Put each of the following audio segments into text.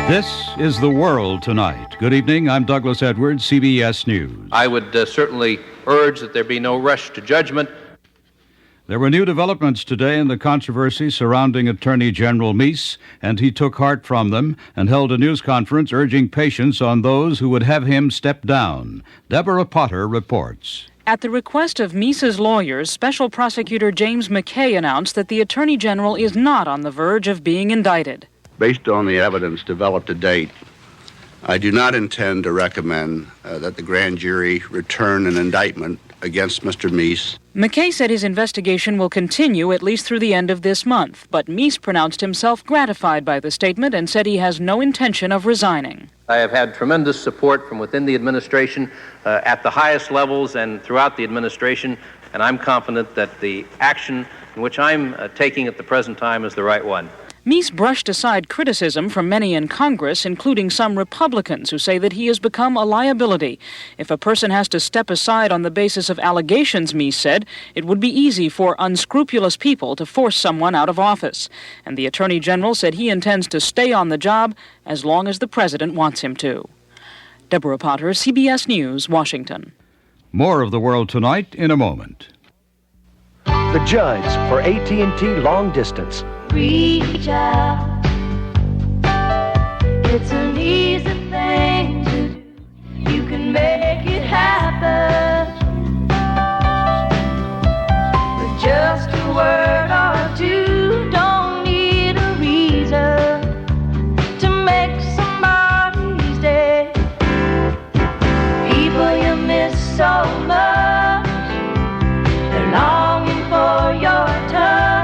This is The World Tonight. Good evening. I'm Douglas Edwards, CBS News. I would certainly urge that there be no rush to judgment. There were new developments today in the controversy surrounding Attorney General Meese, and he took heart from them and held a news conference urging patience on those who would have him step down. Deborah Potter reports. At the request of Meese's lawyers, Special Prosecutor James McKay announced that the Attorney General is not on the verge of being indicted. Based on the evidence developed to date, I do not intend to recommend that the grand jury return an indictment against Mr. Meese. McKay said his investigation will continue at least through the end of this month, but Meese pronounced himself gratified by the statement and said he has no intention of resigning. I have had tremendous support from within the administration at the highest levels and throughout the administration, and I'm confident that the action in which I'm taking at the present time is the right one. Meese brushed aside criticism from many in Congress, including some Republicans who say that he has become a liability. If a person has to step aside on the basis of allegations, Meese said, it would be easy for unscrupulous people to force someone out of office. And the Attorney General said he intends to stay on the job as long as the President wants him to. Deborah Potter, CBS News, Washington. More of The World Tonight in a moment. The judge for AT&T Long Distance. Reach out. It's an easy thing to do. You can make it happen with just a word or two. Don't need a reason to make somebody's day. People you miss so much, they're longing for your touch.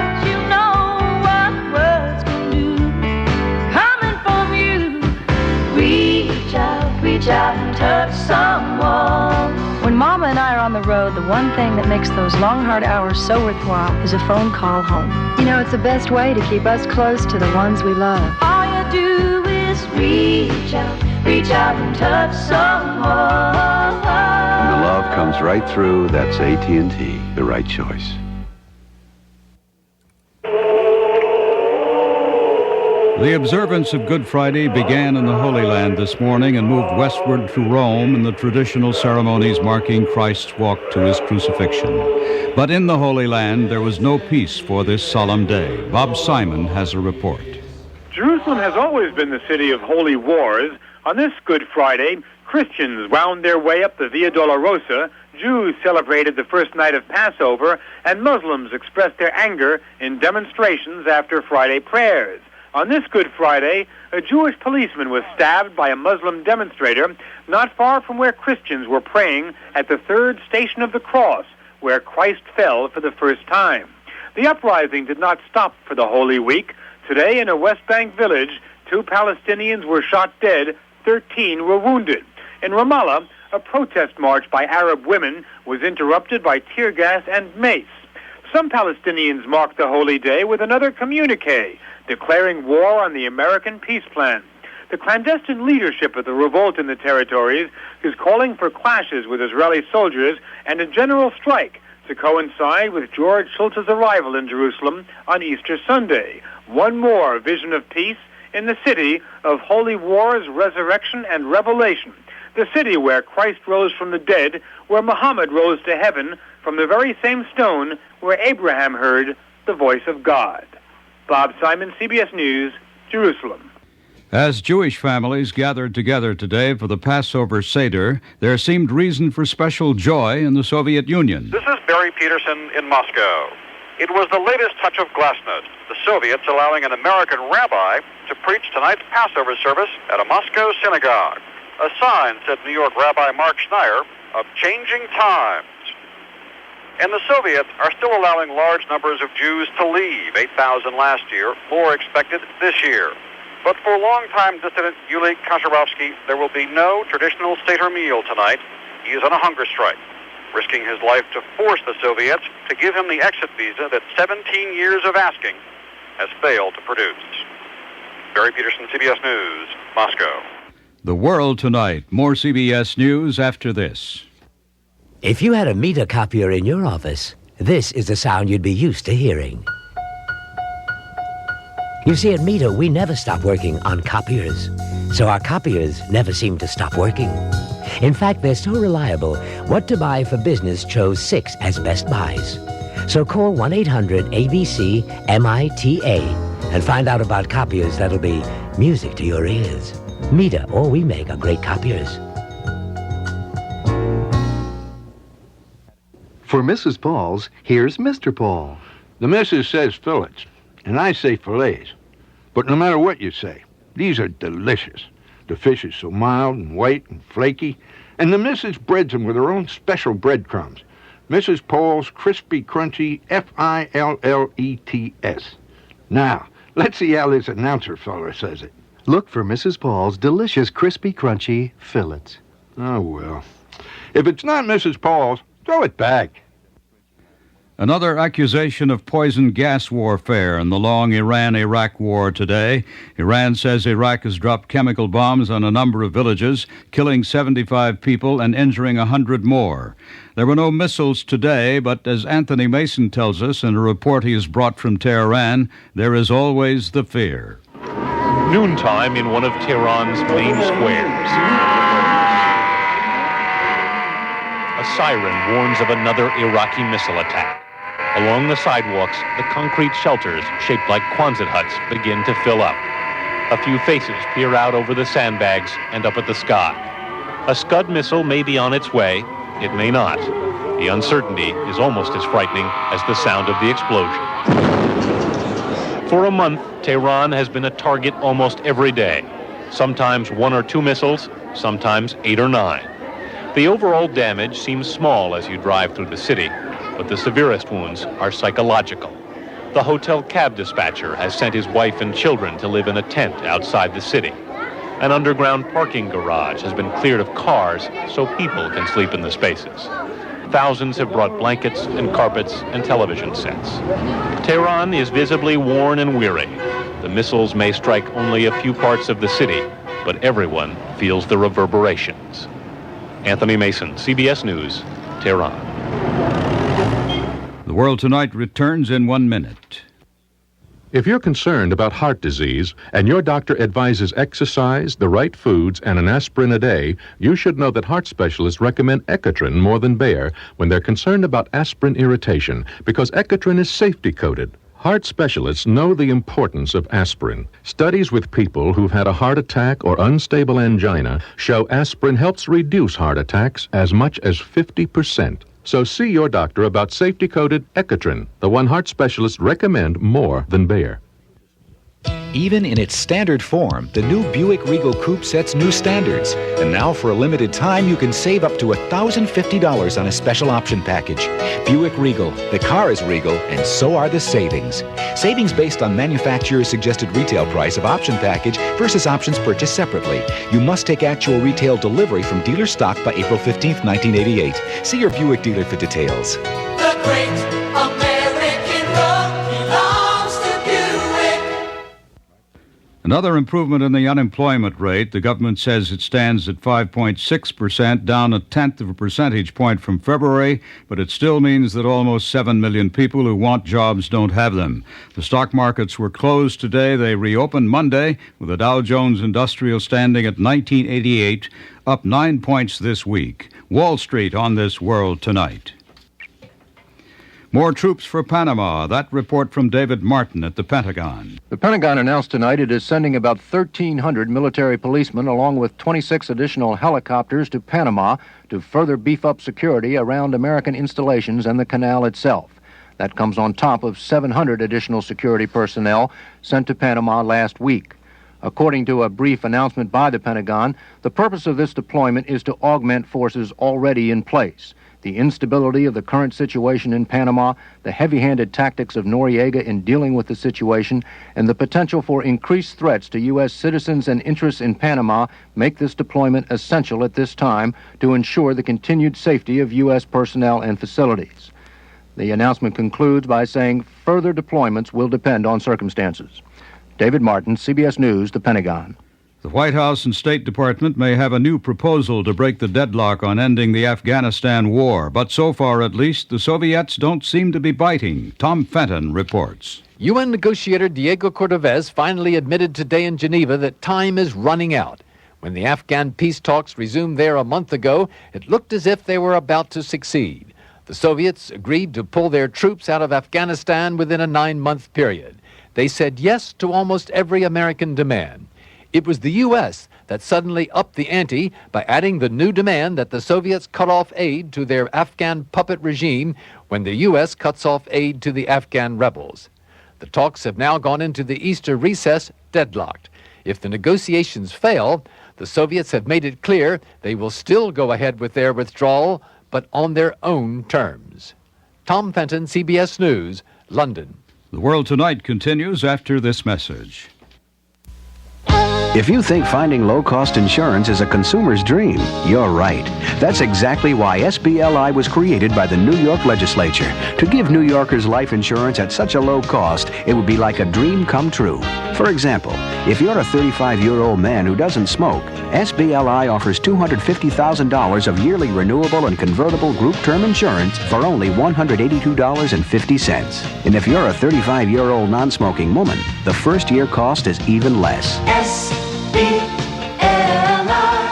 Reach out and touch someone. When Mama and I are on the road, the one thing that makes those long, hard hours so worthwhile is a phone call home. You know, it's the best way to keep us close to the ones we love. All you do is reach out and touch someone. When the love comes right through, that's AT&T, the right choice. The observance of Good Friday began in the Holy Land this morning and moved westward through Rome in the traditional ceremonies marking Christ's walk to his crucifixion. But in the Holy Land, there was no peace for this solemn day. Bob Simon has a report. Jerusalem has always been the city of holy wars. On this Good Friday, Christians wound their way up the Via Dolorosa, Jews celebrated the first night of Passover, and Muslims expressed their anger in demonstrations after Friday prayers. On this Good Friday, a Jewish policeman was stabbed by a Muslim demonstrator not far from where Christians were praying at the third station of the cross, where Christ fell for the first time. The uprising did not stop for the Holy Week. Today, in a West Bank village, 2 Palestinians were shot dead, 13 were wounded. In Ramallah, a protest march by Arab women was interrupted by tear gas and mace. Some Palestinians marked the holy day with another communique, declaring war on the American peace plan. The clandestine leadership of the revolt in the territories is calling for clashes with Israeli soldiers and a general strike to coincide with George Shultz's arrival in Jerusalem on Easter Sunday. One more vision of peace in the city of holy wars, resurrection, and revelation. The city where Christ rose from the dead, where Muhammad rose to heaven, from the very same stone where Abraham heard the voice of God. Bob Simon, CBS News, Jerusalem. As Jewish families gathered together today for the Passover Seder, there seemed reason for special joy in the Soviet Union. This is Barry Peterson in Moscow. It was the latest touch of glasnost, the Soviets allowing an American rabbi to preach tonight's Passover service at a Moscow synagogue. A sign said New York Rabbi Mark Schneier of changing times. And the Soviets are still allowing large numbers of Jews to leave, 8,000 last year, more expected this year. But for longtime dissident Yuliy Kacharovsky, there will be no traditional Seder meal tonight. He is on a hunger strike, risking his life to force the Soviets to give him the exit visa that 17 years of asking has failed to produce. Barry Peterson, CBS News, Moscow. The World Tonight. More CBS News after this. If you had a meter copier in your office, this is the sound you'd be used to hearing. You see, at Mita, we never stop working on copiers. So our copiers never seem to stop working. In fact, they're so reliable, What to Buy for Business chose 6 as best buys. So call 1-800-ABC-MITA and find out about copiers that'll be music to your ears. Mita, all we make are great copiers. For Mrs. Paul's, here's Mr. Paul. The missus says fillets, and I say fillets. But no matter what you say, these are delicious. The fish is so mild and white and flaky, and the missus breads them with her own special breadcrumbs. Mrs. Paul's Crispy Crunchy Fillets. Now, let's see how this announcer fella says it. Look for Mrs. Paul's delicious Crispy Crunchy Fillets. Oh, well. If it's not Mrs. Paul's, throw it back. Another accusation of poison gas warfare in the long Iran-Iraq war today. Iran says Iraq has dropped chemical bombs on a number of villages, killing 75 people and injuring 100 more. There were no missiles today, but as Anthony Mason tells us in a report he has brought from Tehran, there is always the fear. Noontime in one of Tehran's main squares. A siren warns of another Iraqi missile attack. Along the sidewalks, the concrete shelters, shaped like Quonset huts, begin to fill up. A few faces peer out over the sandbags and up at the sky. A Scud missile may be on its way. It may not. The uncertainty is almost as frightening as the sound of the explosion. For a month, Tehran has been a target almost every day. Sometimes 1 or 2 missiles, sometimes 8 or 9. The overall damage seems small as you drive through the city, but the severest wounds are psychological. The hotel cab dispatcher has sent his wife and children to live in a tent outside the city. An underground parking garage has been cleared of cars so people can sleep in the spaces. Thousands have brought blankets and carpets and television sets. Tehran is visibly worn and weary. The missiles may strike only a few parts of the city, but everyone feels the reverberations. Anthony Mason, CBS News, Tehran. The World Tonight returns in 1 minute. If you're concerned about heart disease and your doctor advises exercise, the right foods, and an aspirin a day, you should know that heart specialists recommend Ecotrin more than Bayer when they're concerned about aspirin irritation, because Ecotrin is safety-coated. Heart specialists know the importance of aspirin. Studies with people who've had a heart attack or unstable angina show aspirin helps reduce heart attacks as much as 50%. So see your doctor about safety-coated Ecotrin, the one heart specialists recommend more than Bayer. Even in its standard form, the new Buick Regal Coupe sets new standards. And now, for a limited time, you can save up to $1,050 on a special option package. Buick Regal. The car is Regal, and so are the savings. Savings based on manufacturer's suggested retail price of option package versus options purchased separately. You must take actual retail delivery from dealer stock by April 15th, 1988. See your Buick dealer for details. The great American road belongs to Buick. Another improvement in the unemployment rate. The government says it stands at 5.6%, down 0.1 of a percentage point from February, but it still means that almost 7 million people who want jobs don't have them. The stock markets were closed today. They reopened Monday with the Dow Jones Industrial standing at 1988, up 9 points this week. Wall Street on this World Tonight. More troops for Panama. That report from David Martin at the Pentagon. The Pentagon announced tonight it is sending about 1,300 military policemen along with 26 additional helicopters to Panama to further beef up security around American installations and the canal itself. That comes on top of 700 additional security personnel sent to Panama last week. According to a brief announcement by the Pentagon, the purpose of this deployment is to augment forces already in place. The instability of the current situation in Panama, the heavy-handed tactics of Noriega in dealing with the situation, and the potential for increased threats to U.S. citizens and interests in Panama make this deployment essential at this time to ensure the continued safety of U.S. personnel and facilities. The announcement concludes by saying further deployments will depend on circumstances. David Martin, CBS News, The Pentagon. The White House and State Department may have a new proposal to break the deadlock on ending the Afghanistan war, but so far at least, the Soviets don't seem to be biting. Tom Fenton reports. UN negotiator Diego Cordovez finally admitted today in Geneva that time is running out. When the Afghan peace talks resumed there a month ago, it looked as if they were about to succeed. The Soviets agreed to pull their troops out of Afghanistan within a 9-month period. They said yes to almost every American demand. It was the U.S. that suddenly upped the ante by adding the new demand that the Soviets cut off aid to their Afghan puppet regime when the U.S. cuts off aid to the Afghan rebels. The talks have now gone into the Easter recess deadlocked. If the negotiations fail, the Soviets have made it clear they will still go ahead with their withdrawal, but on their own terms. Tom Fenton, CBS News, London. The World Tonight continues after this message. If you think finding low-cost insurance is a consumer's dream, you're right. That's exactly why SBLI was created by the New York legislature. To give New Yorkers life insurance at such a low cost, it would be like a dream come true. For example, if you're a 35-year-old man who doesn't smoke, SBLI offers $250,000 of yearly renewable and convertible group term insurance for only $182.50. And if you're a 35-year-old non-smoking woman, the first-year cost is even less.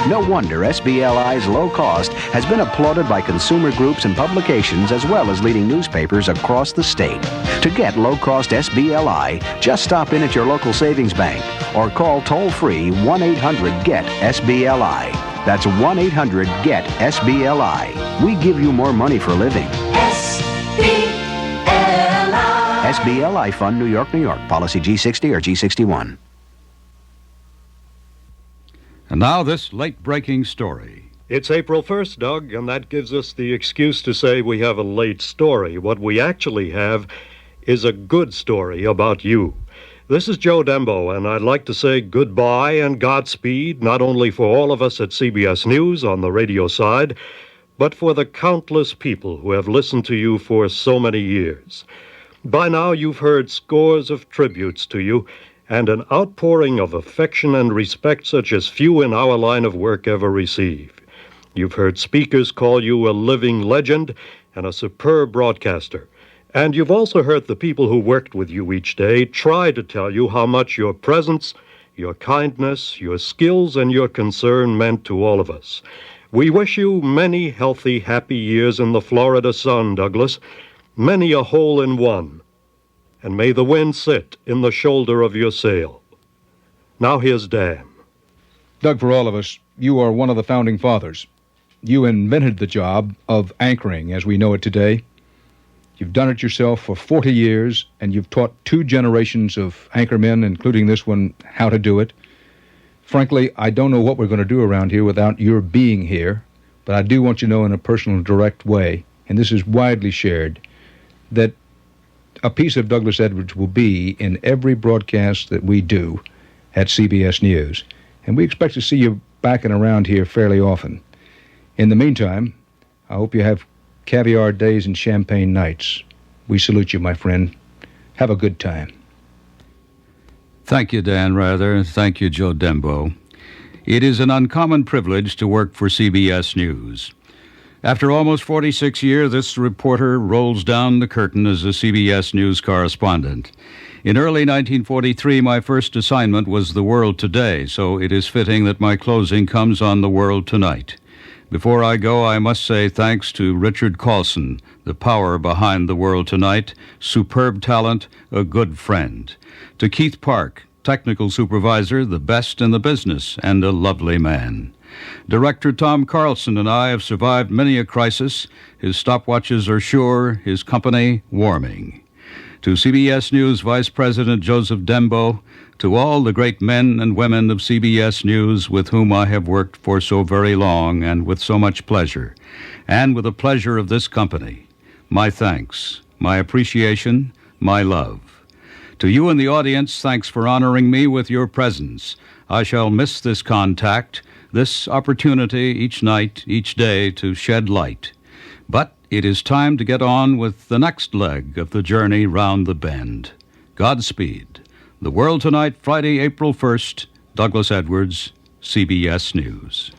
No wonder SBLI's low cost has been applauded by consumer groups and publications as well as leading newspapers across the state. To get low-cost SBLI, just stop in at your local savings bank or call toll-free 1-800-GET-SBLI. That's 1-800-GET-SBLI. We give you more money for living. SBLI. SBLI Fund, New York, New York. Policy G60 or G61. And now this late-breaking story. It's April 1st, Doug, and that gives us the excuse to say we have a late story. What we actually have is a good story about you. This is Joe Dembo, and I'd like to say goodbye and Godspeed, not only for all of us at CBS News on the radio side, but for the countless people who have listened to you for so many years. By now, you've heard scores of tributes to you, and an outpouring of affection and respect such as few in our line of work ever receive. You've heard speakers call you a living legend and a superb broadcaster. And you've also heard the people who worked with you each day try to tell you how much your presence, your kindness, your skills, and your concern meant to all of us. We wish you many healthy, happy years in the Florida sun, Douglas, many a hole in one. And may the wind sit in the shoulder of your sail. Now here's Dan. Doug, for all of us, you are one of the founding fathers. You invented the job of anchoring as we know it today. You've done it yourself for 40 years, and you've taught 2 generations of anchormen, including this one, how to do it. Frankly, I don't know what we're going to do around here without your being here, but I do want you to know in a personal, direct way, and this is widely shared, that a piece of Douglas Edwards will be in every broadcast that we do at CBS News. And we expect to see you back and around here fairly often. In the meantime, I hope you have caviar days and champagne nights. We salute you, my friend. Have a good time. Thank you, Dan Rather. Thank you, Joe Dembo. It is an uncommon privilege to work for CBS News. After almost 46 years, this reporter rolls down the curtain as a CBS News correspondent. In early 1943, my first assignment was The World Today, so it is fitting that my closing comes on The World Tonight. Before I go, I must say thanks to Richard Carlson, the power behind The World Tonight, superb talent, a good friend. To Keith Park, technical supervisor, the best in the business, and a lovely man. Director Tom Carlson and I have survived many a crisis. His stopwatches are sure, his company warming. To CBS News Vice President Joseph Dembo, to all the great men and women of CBS News with whom I have worked for so very long and with so much pleasure, and with the pleasure of this company, my thanks, my appreciation, my love. To you in the audience, thanks for honoring me with your presence. I shall miss this contact, this opportunity each night, each day to shed light. But it is time to get on with the next leg of the journey round the bend. Godspeed. The World Tonight, Friday, April 1st. Douglas Edwards, CBS News.